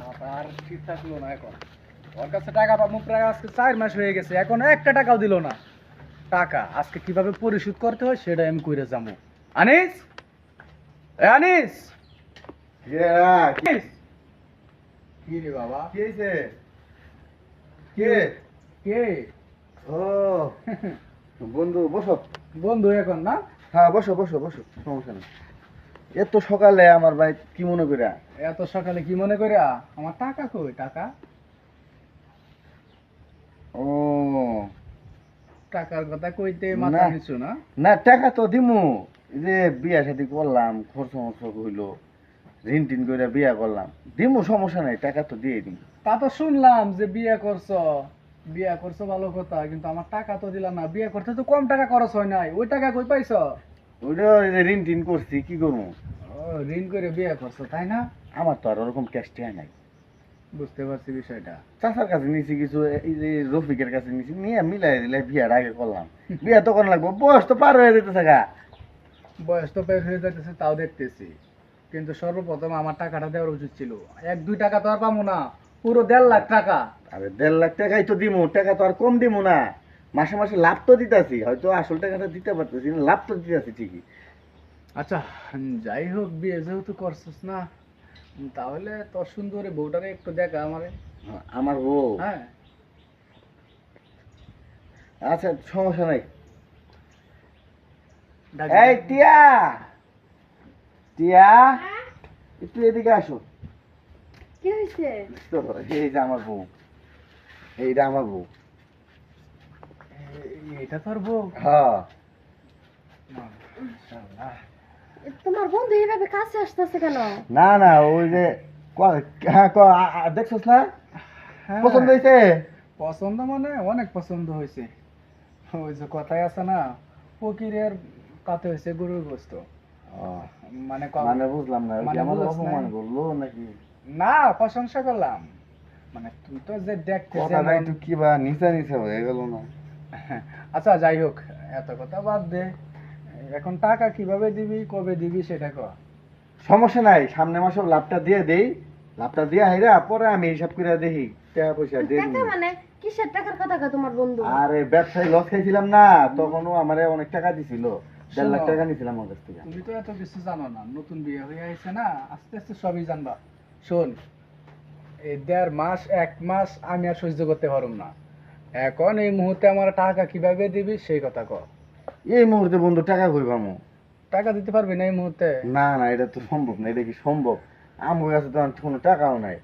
মাথা আর ঠিক থাকলো না এখন। ওর কাছে টাকা পাবো প্রায় আজকে 4 মাস হয়ে গেছে, এখন একটা টাকাও দিল না। টাকা আজকে কিভাবে পরিশোধ করতে হয় সেটা আমি কইরে যাবো। আনিস, এ আনিস, আনিস! কি রে বাবা? কি হয়েছে? কে? কে? ও বন্ধু, বসো। বন্ধু এখন না? হ্যাঁ, বসো বসো বসো, সমস্যা নেই। এত সকালে আমার ভাই কি মনে করে? এত সকালে কি মনে করিয়া? আমার টাকা কই? টাকা ও টাকার কথা কইতে মাথা না নিচু না? না, টাকা তো দিমু। এই যে বিয়া শাদি করলাম, খরচ মরচ হইলো, ঋণ টিন করে বিয়া করলাম, দিমু, সমস্যা নাই, টাকা তো দিয়ে দিম। তা তো শুনলাম যে বিয়ে করছো। বিয়ে করছো ভালো কথা, কিন্তু আমার টাকা তো দিলা না। বিয়ে করতে তো কম টাকা খরচ হয় নাই, ওই টাকা কই পাইছো? ওইটা ওই যে ঋণ টিন করছি, কি করবো? ও, ঋণ করে বিয়ে করছো তাই না? আমার তো আর ওরকম ক্যাশ টিয়া নাই। বুঝতে পারছি বিষয়টা। চাচার কাছে নিছি কিছু, এই যে রফিকের কাছে নিছি, নিয়ে মিলাই দিলে বিয়াটা আগে করলাম। বিয়া তো করা লাগবো, বয়স তো পার হয়ে যেতেছে গা। বয়স তো বের হয়ে যাইতেছে, তাও দেখতেছি। কিন্তু সর্বপ্রথম আমার টাকাটা দেওয়ার উচিত ছিল। 1-2 টাকা তো আর পাবো না, পুরো 1.5 লাখ টাকা। আরে 1.5 লাখ টাকাই তো দিমু, টাকা তো আর কম দিমু না। মাসে মাসে লাভ তো দিতাছি, হয়তো আসল টাকাটা দিতে পারতেছি না, লাভ তো দিতাছি ঠিকই। আচ্ছা, যাই হোক, বিয়ে যেহেতু করছিস না, তাহলে তোর সুন্দরী বউটারে একটু দেখা আমারে। আমার বউ? হ্যাঁ। আচ্ছা, সমস্যা নাই। ডাক এই দে। টিয়া, টিয়া, একটু এদিকে আসো। কি হয়েছে? তো, এই যে আমার বউ, এইটা আমার বউ। এটা তোর বউ? হ্যাঁ। মাশাআল্লাহ। তোমার বন্ধু এইভাবে কাছে আসতেছে কেন? না না, ওই যে হ্যাঁ, দেখছস না? হ্যাঁ, পছন্দ হয়েছে? পছন্দ মানে অনেক পছন্দ হয়েছে। ওই যে কথাই আছে না, ফকিরের কাতে হয়েছে গরুর গোস্ত। মানে মানে বুঝলাম না, ওই কি মানে আমার বুঝছ অপমান নাই? করলো নাকি? না, প্রশংসা করলাম। মানে তুই তো যে দেখতে কথাটা যেমন। একটু কি বা নিচা নিচা হয়ে গেল না? আচ্ছা, যাই হোক, এত কথা বাদ দে। এখন টাকা কিভাবে দিবি, কবে দিবি সেটা কর। সমস্যা নাই, সামনে মাসে লাভটা দিয়ে দেই, লাভটা দিয়ে হাইরা পরে আমি হিসাব করে দেখি টাকা পয়সা দিয়ে টাকা দিবি। মানে কিসের টাকার কথা কয় তোমার বন্ধু? আরে ব্যবসায় লস খাইছিলাম না, তখনও আমারে অনেক টাকা দিছিল, 1.5 লাখ শোনো, টাকা নিছিলাম ওর কাছ থেকে। তুমি তো এত কিছু জানো না, নতুন বিয়ে হয়ে আইছে না, আস্তে আস্তে সবই জানবা। শোন, এই 1.5 মাস 1 মাস আমি আর সহ্য করতে পারুম না। এখন এই মুহূর্তে আমার টাকা কিভাবে দিবি সেই কথা কর। এই মুহূর্তে বন্ধু টাকা কই পামু? টাকা দিতে পারবি না এই মুহূর্তে? না না, এটা তো সম্ভব না, এটা কি সম্ভব? আমার কাছে তো আর কোনো টাকাও নাই।